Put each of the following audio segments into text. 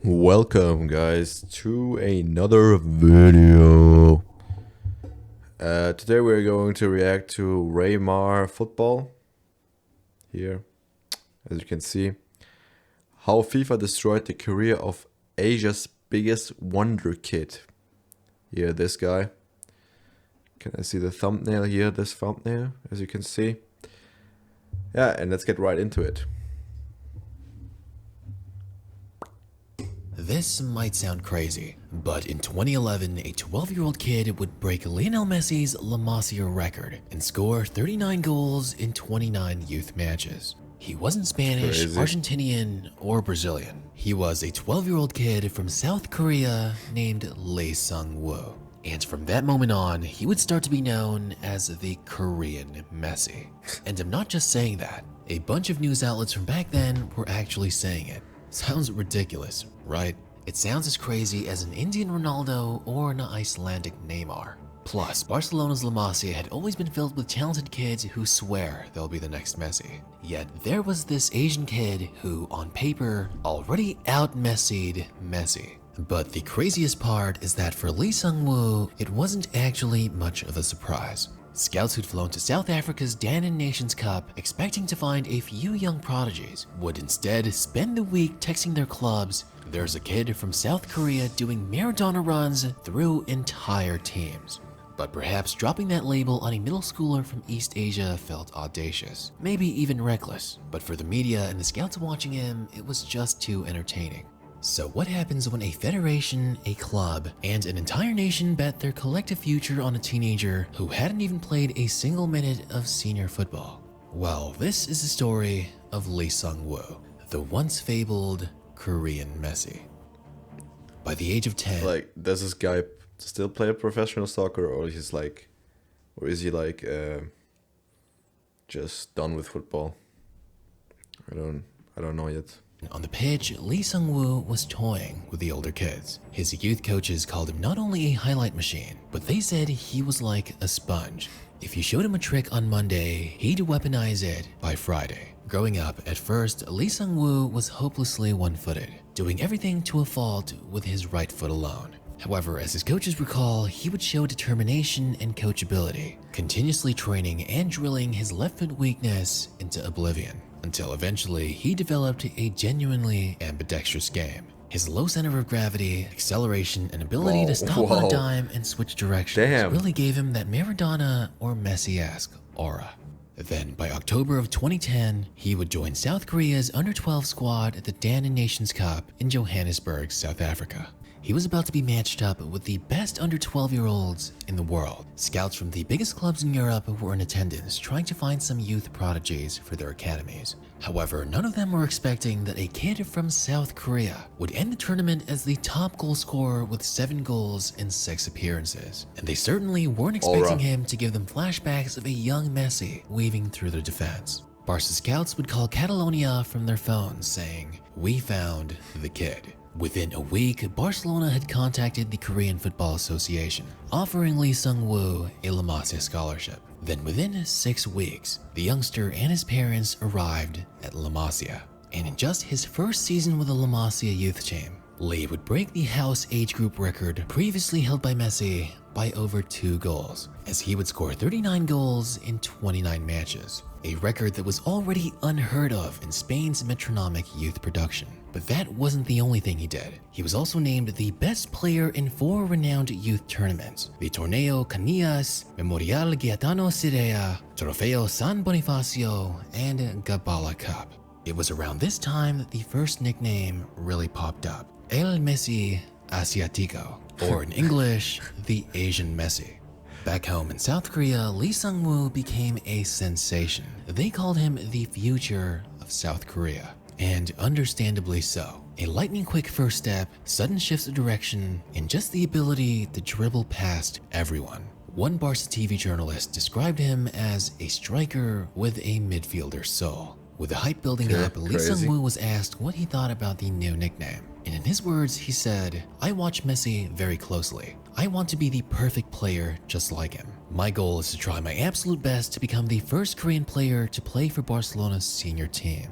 Welcome guys to another video. Today we're going to react to Raymar football. Here, as you can see, how FIFA destroyed the career of Asia's biggest Wonderkid. Here, this guy. Can I see the thumbnail here? This thumbnail, as you can see. Yeah, and let's get right into it. This might sound crazy, but in 2011, a 12-year-old kid would break Lionel Messi's La Masia record and score 39 goals in 29 youth matches. He wasn't Spanish, Argentinian, or Brazilian. He was a 12-year-old kid from South Korea named Lee Sung-woo. And from that moment on, he would start to be known as the Korean Messi. And I'm not just saying that. A bunch of news outlets from back then were actually saying it. Sounds ridiculous, right? It sounds as crazy as an Indian Ronaldo or an Icelandic Neymar. Plus, Barcelona's La Masia had always been filled with talented kids who swear they'll be the next Messi. Yet there was this Asian kid who, on paper, already out-Messied Messi. But the craziest part is that for Lee Sung-woo, it wasn't actually much of a surprise. Scouts who'd flown to South Africa's Dan Nations Cup expecting to find a few young prodigies would instead spend the week texting their clubs, "There's a kid from South Korea doing Maradona runs through entire teams." But perhaps dropping that label on a middle schooler from East Asia felt audacious, maybe even reckless. But for the media and the scouts watching him, it was just too entertaining. So what happens when a federation, a club, and an entire nation bet their collective future on a teenager who hadn't even played a single minute of senior football? Well, this is the story of Lee Sung-woo, the once fabled Korean Messi. By the age of 10, Like, does this guy still play professional soccer, or is he like just done with football? I don't know yet. on the pitch, Lee Sung-woo was toying with the older kids. His youth coaches called him not only a highlight machine, but they said he was like a sponge. If you showed him a trick on Monday, he'd weaponize it by Friday. Growing up, at first, Lee Sung-woo was hopelessly one-footed, doing everything to a fault with his right foot alone. However, as his coaches recall, he would show determination and coachability, continuously training and drilling his left foot weakness into oblivion, until eventually he developed a genuinely ambidextrous game. His low center of gravity, acceleration, and ability to stop on a dime and switch directions really gave him that Maradona or Messi-esque aura. Then, by October of 2010, he would join South Korea's under-12 squad at the Dan Nations Cup in Johannesburg, South Africa. He was about to be matched up with the best under 12-year-olds in the world. Scouts from the biggest clubs in Europe were in attendance trying to find some youth prodigies for their academies. However, none of them were expecting that a kid from South Korea would end the tournament as the top goal scorer with 7 goals in 6 appearances. And they certainly weren't expecting him to give them flashbacks of a young Messi weaving through their defense. Barca scouts would call Catalonia from their phones saying, "We found the kid." Within a week, Barcelona had contacted the Korean Football Association, offering Lee Sung-woo a La Masia scholarship. Then within 6 weeks, the youngster and his parents arrived at La Masia. And in just his first season with the La Masia youth team, Lee would break the house age group record previously held by Messi by over 2 goals, as he would score 39 goals in 29 matches, a record that was already unheard of in Spain's metronomic youth production. But that wasn't the only thing he did. He was also named the best player in 4 renowned youth tournaments: the Torneo Canillas, Memorial Gaetano Sirea, Trofeo San Bonifacio, and Gabala Cup. It was around this time that the first nickname really popped up: El Messi Asiático, or in English, the Asian Messi. Back home in South Korea, Lee Sung-woo became a sensation. They called him the future of South Korea. And understandably so. A lightning-quick first step, sudden shifts of direction, and just the ability to dribble past everyone. One Barca TV journalist described him as a striker with a midfielder's soul. With the hype building up, Lee Sung-woo was asked what he thought about the new nickname. And in his words, he said, "I watch Messi very closely. I want to be the perfect player just like him. My goal is to try my absolute best to become the first Korean player to play for Barcelona's senior team."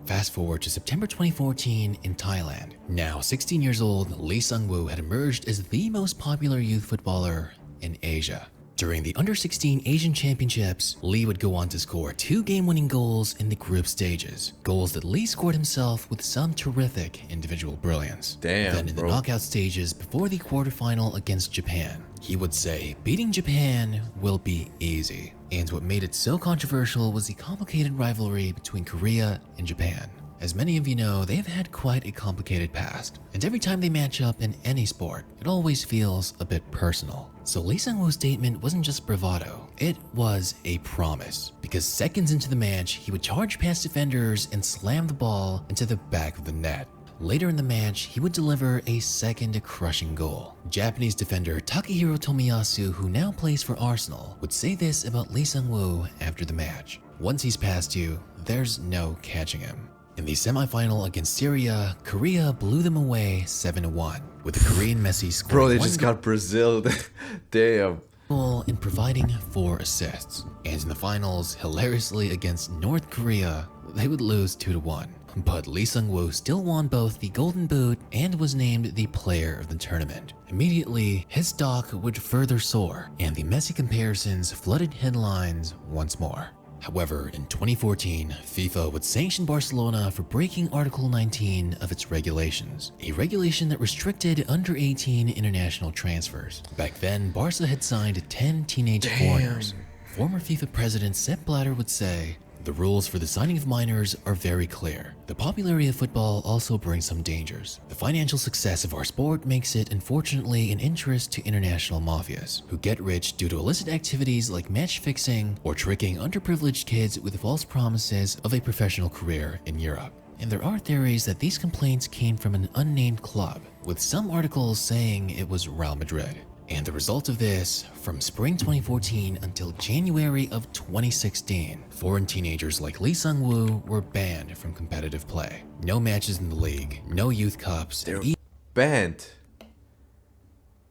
Fast forward to September 2014 in Thailand. Now 16 years old, Lee Sung-woo had emerged as the most popular youth footballer in Asia. During the Under-16 Asian Championships, Lee would go on to score 2 game-winning goals in the group stages. Goals that Lee scored himself with some terrific individual brilliance. Damn, Then in the bro. knockout stages before the quarterfinal against Japan, he would say, beating Japan will be easy. And what made it so controversial was the complicated rivalry between Korea and Japan. As many of you know, they've had quite a complicated past, and every time they match up in any sport, it always feels a bit personal. So Lee Sung-woo's statement wasn't just bravado, it was a promise. Because seconds into the match, he would charge past defenders and slam the ball into the back of the net. Later in the match, he would deliver a second crushing goal. Japanese defender Takahiro Tomiyasu, who now plays for Arsenal, would say this about Lee Sung-woo after the match: "Once he's past you, there's no catching him." In the semifinal against Syria, Korea blew them away 7-1, with the Korean Messi scoring Bro, they one just got Brazil. Damn. goal and providing 4 assists. And in the finals, hilariously against North Korea, they would lose 2-1. But Lee Sung-woo still won both the Golden Boot and was named the player of the tournament. Immediately, his stock would further soar, and the Messi comparisons flooded headlines once more. However, in 2014, FIFA would sanction Barcelona for breaking Article 19 of its regulations, a regulation that restricted under 18 international transfers. Back then, Barca had signed 10 teenage foreigners. Former FIFA president Sepp Blatter would say, "The rules for the signing of minors are very clear. The popularity of football also brings some dangers. The financial success of our sport makes it, unfortunately, an interest to international mafias, who get rich due to illicit activities like match fixing or tricking underprivileged kids with false promises of a professional career in Europe." And there are theories that these complaints came from an unnamed club, with some articles saying it was Real Madrid. And the result of this, from spring 2014 until January of 2016, foreign teenagers like Lee Sung-woo were banned from competitive play. No matches in the league, no youth cups, They're and banned.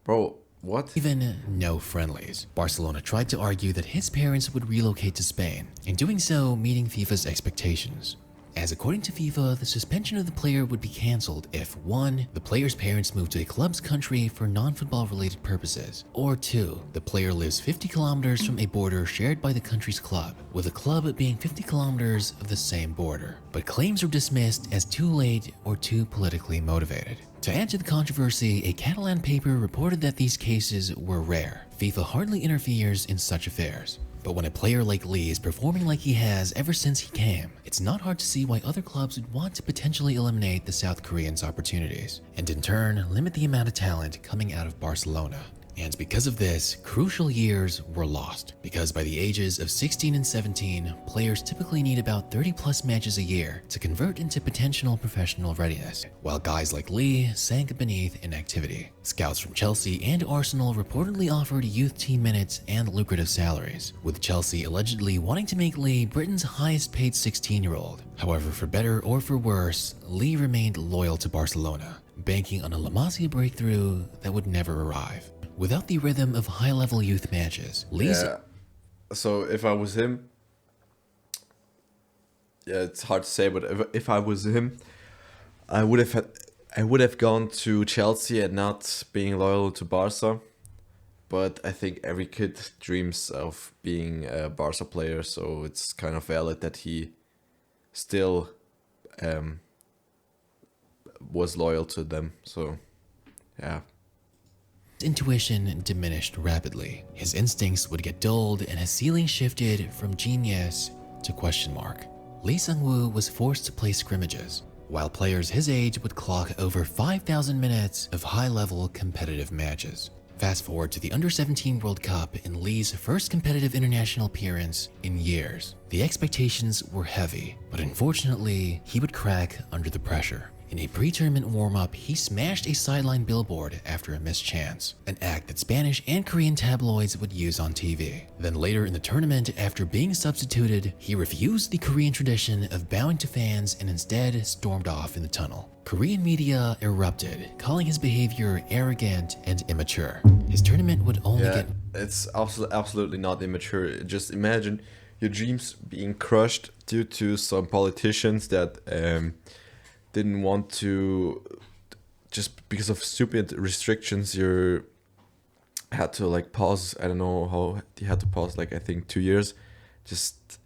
Bro, what? even no friendlies. Barcelona tried to argue that his parents would relocate to Spain, in doing so meeting FIFA's expectations. As according to FIFA, the suspension of the player would be cancelled if 1. The player's parents moved to a club's country for non-football related purposes, or 2. The player lives 50 kilometers from a border shared by the country's club, with the club being 50 kilometers of the same border. But claims were dismissed as too late or too politically motivated. To add to the controversy, a Catalan paper reported that these cases were rare. FIFA hardly interferes in such affairs. But when a player like Lee is performing like he has ever since he came, it's not hard to see why other clubs would want to potentially eliminate the South Koreans' opportunities, and in turn, limit the amount of talent coming out of Barcelona. And because of this, crucial years were lost, because by the ages of 16 and 17, players typically need about 30 plus matches a year to convert into potential professional readiness, while guys like Lee sank beneath inactivity. Scouts from Chelsea and Arsenal reportedly offered youth team minutes and lucrative salaries, with Chelsea allegedly wanting to make Lee Britain's highest paid 16-year-old. However, for better or for worse, Lee remained loyal to Barcelona, banking on a La Masia breakthrough that would never arrive. Without the rhythm of high-level youth matches, Lee's Yeah. So if I was him, yeah, it's hard to say, but if I was him, I would have gone to Chelsea and not being loyal to Barca. But I think every kid dreams of being a Barca player, so it's kind of valid that he still was loyal to them. So yeah. intuition diminished rapidly. His instincts would get dulled and his ceiling shifted from genius to question mark. Lee Sung-woo was forced to play scrimmages, while players his age would clock over 5,000 minutes of high-level competitive matches. Fast forward to the Under-17 World Cup in Lee's first competitive international appearance in years. The expectations were heavy, but unfortunately, he would crack under the pressure. In a pre-tournament warm-up, he smashed a sideline billboard after a missed chance, an act that Spanish and Korean tabloids would use on TV. Then later in the tournament, after being substituted, he refused the Korean tradition of bowing to fans and instead stormed off in the tunnel. Korean media erupted, calling his behavior arrogant and immature. His tournament would only Yeah, get it's absolutely not immature. Just imagine your dreams being crushed due to some politicians that didn't want to, just because of stupid restrictions, you had to like pause. I don't know how you had to pause, like I think 2 years. Just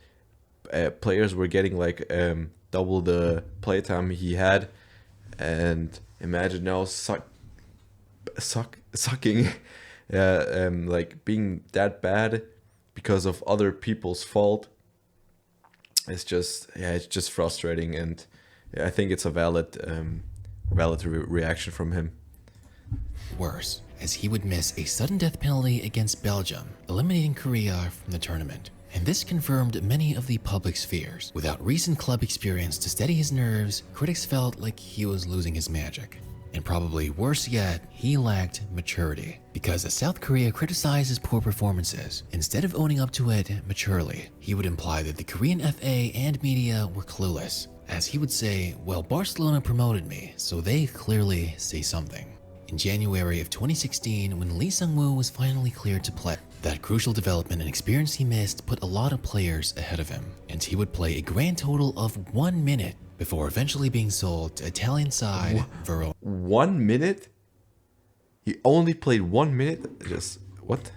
players were getting like double the playtime he had, and imagine now sucking, like being that bad because of other people's fault. It's just frustrating, and yeah, I think it's a valid reaction from him. Worse, as he would miss a sudden death penalty against Belgium, eliminating Korea from the tournament. And this confirmed many of the public's fears. Without recent club experience to steady his nerves, critics felt like he was losing his magic. And probably worse yet, he lacked maturity. Because as South Korea criticized his poor performances, instead of owning up to it maturely, he would imply that the Korean FA and media were clueless. As he would say, well, Barcelona promoted me, so they clearly say something. In January of 2016, when Lee Sung-woo was finally cleared to play, that crucial development and experience he missed put a lot of players ahead of him, and he would play a grand total of 1 minute before eventually being sold to Italian side Verona. 1 minute? He only played 1 minute? Just what?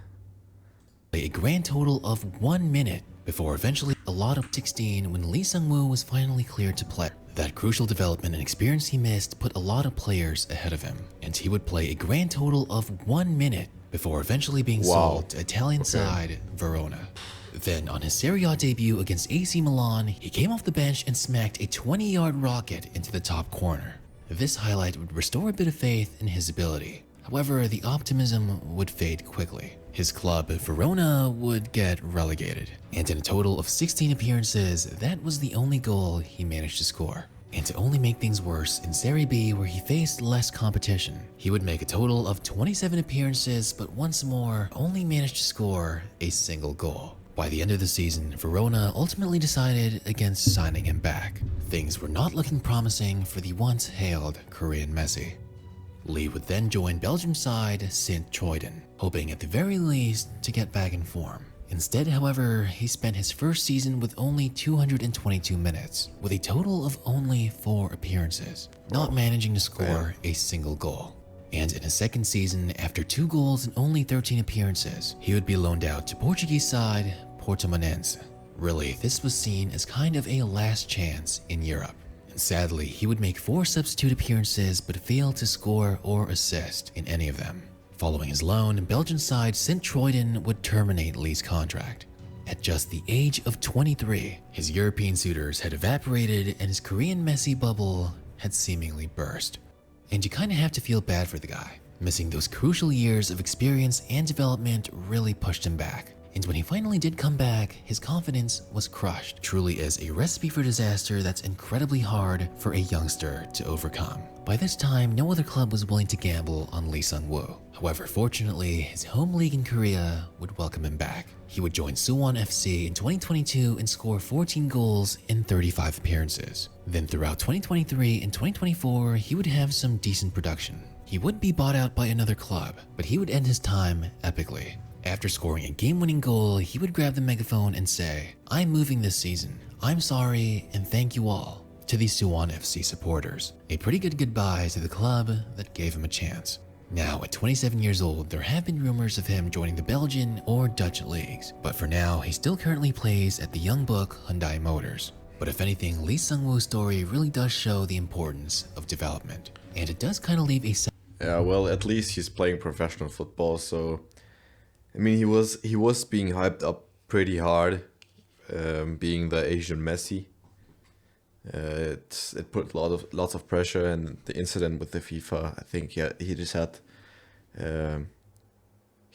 A grand total of 1 minute before eventually a lot of 16 when Lee Sung-woo was finally cleared to play. That crucial development and experience he missed put a lot of players ahead of him, and he would play a grand total of 1 minute before eventually being sold to Italian side Verona. Then on his Serie A debut against AC Milan, he came off the bench and smacked a 20-yard rocket into the top corner. This highlight would restore a bit of faith in his ability. However, the optimism would fade quickly. His club, Verona, would get relegated, and in a total of 16 appearances, that was the only goal he managed to score. And to only make things worse, in Serie B, where he faced less competition, he would make a total of 27 appearances, but once more, only managed to score a single goal. By the end of the season, Verona ultimately decided against signing him back. Things were not looking promising for the once hailed Korean Messi. Lee would then join Belgium side Sint-Truiden, hoping at the very least to get back in form. Instead, however, he spent his first season with only 222 minutes, with a total of only 4 appearances, not managing to score a single goal. And in his second season, after 2 goals and only 13 appearances, he would be loaned out to Portuguese side Portimonense. Really, this was seen as kind of a last chance in Europe. And sadly, he would make 4 substitute appearances but fail to score or assist in any of them. Following his loan, Belgian side Sint-Truiden would terminate Lee's contract. At just the age of 23, his European suitors had evaporated and his Korean Messi bubble had seemingly burst. And you kinda have to feel bad for the guy. Missing those crucial years of experience and development really pushed him back. And when he finally did come back, his confidence was crushed. Truly is a recipe for disaster that's incredibly hard for a youngster to overcome. By this time, no other club was willing to gamble on Lee Sung-woo. However, fortunately, his home league in Korea would welcome him back. He would join Suwon FC in 2022 and score 14 goals in 35 appearances. Then throughout 2023 and 2024, he would have some decent production. He would be bought out by another club, but he would end his time epically. After scoring a game-winning goal, he would grab the megaphone and say, "I'm moving this season. I'm sorry and thank you all," to the Suwon FC supporters. A pretty good goodbye to the club that gave him a chance. Now, at 27 years old, there have been rumors of him joining the Belgian or Dutch leagues, but for now, he still currently plays at the Young Book Hyundai Motors. But if anything, Lee Sung-woo's story really does show the importance of development, and it does kind of leave a Yeah, well, at least he's playing professional football, so I mean, he was being hyped up pretty hard, being the Asian Messi. It put lots of pressure, and the incident with the FIFA, I think, yeah, he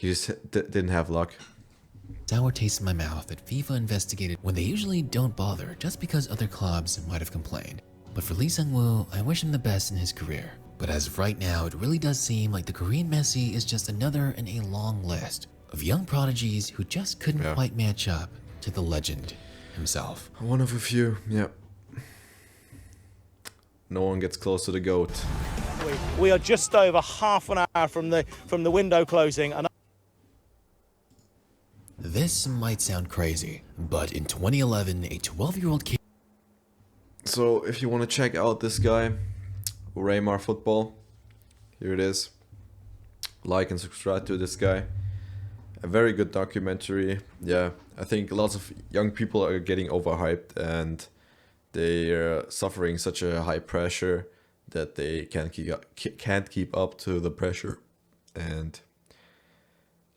just didn't have luck. sour taste in my mouth that FIFA investigated when they usually don't bother just because other clubs might have complained. But for Lee Sung-woo, I wish him the best in his career. But as of right now, it really does seem like the Korean Messi is just another in a long list of young prodigies who just couldn't quite match up to the legend himself. One of a few, yeah. No one gets close to the GOAT. We are just over half an hour from the window closing. And This might sound crazy, but in 2011, a 12-year-old kid. So if you want to check out this guy, Raymar Football, here it is. Like and subscribe to this guy. A very good documentary. Yeah, I think lots of young people are getting overhyped and they're suffering such a high pressure that they can't keep up to the pressure. And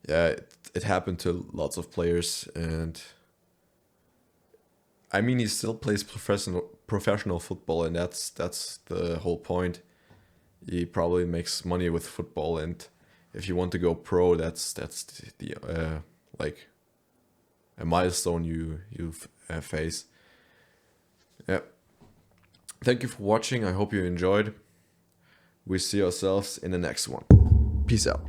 yeah, it happened to lots of players. And I mean, he still plays professional football, and that's the whole point. He probably makes money with football, and if you want to go pro, that's the like a milestone you face. Yeah. Thank you for watching. I hope you enjoyed. We see ourselves in the next one. Peace out.